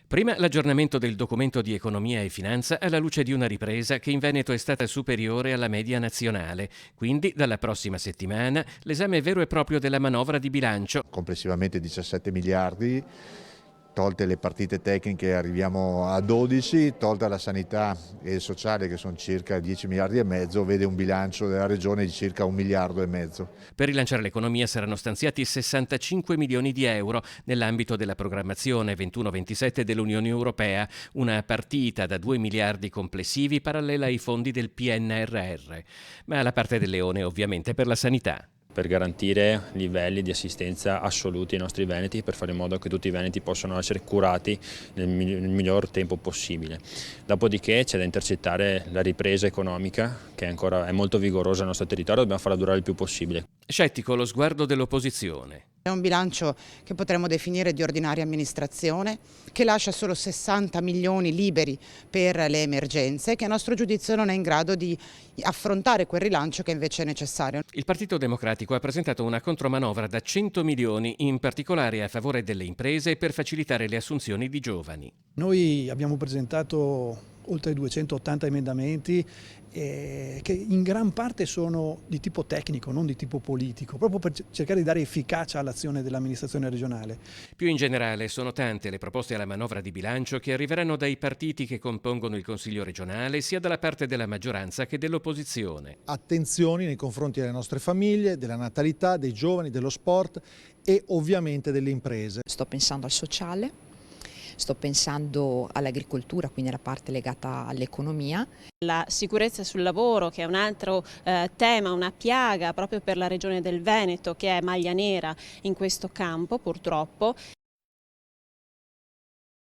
Prima l'aggiornamento del documento di economia e finanza alla luce di una ripresa che in Veneto è stata superiore alla media nazionale. Quindi dalla prossima settimana l'esame vero e proprio della manovra di bilancio. Complessivamente 17 miliardi, tolte le partite tecniche arriviamo a 12, tolta la sanità e il sociale che sono circa 10 miliardi e mezzo, vede un bilancio della regione di circa 1 miliardo e mezzo. Per rilanciare l'economia saranno stanziati 65 milioni di euro nell'ambito della programmazione 21-27 dell'Unione Europea, una partita da 2 miliardi complessivi parallela ai fondi del PNRR. Ma la parte del leone ovviamente per la sanità. Per garantire livelli di assistenza assoluti ai nostri veneti, per fare in modo che tutti i veneti possano essere curati nel miglior tempo possibile. Dopodiché c'è da intercettare la ripresa economica, che è molto vigorosa nel nostro territorio, dobbiamo farla durare il più possibile. Scettico lo sguardo dell'opposizione. È un bilancio che potremmo definire di ordinaria amministrazione, che lascia solo 60 milioni liberi per le emergenze, che a nostro giudizio non è in grado di affrontare quel rilancio che invece è necessario. Il Partito Democratico ha presentato una contromanovra da 100 milioni, in particolare a favore delle imprese per facilitare le assunzioni di giovani. Noi abbiamo presentato oltre 280 emendamenti che in gran parte sono di tipo tecnico, non di tipo politico, proprio per cercare di dare efficacia all'azione dell'amministrazione regionale. Più in generale sono tante le proposte alla manovra di bilancio che arriveranno dai partiti che compongono il Consiglio regionale, sia dalla parte della maggioranza che dell'opposizione. Attenzioni nei confronti delle nostre famiglie, della natalità, dei giovani, dello sport e ovviamente delle imprese. Sto pensando al sociale. Sto pensando all'agricoltura, quindi alla parte legata all'economia. La sicurezza sul lavoro, che è un altro tema, una piaga proprio per la regione del Veneto, che è maglia nera in questo campo purtroppo.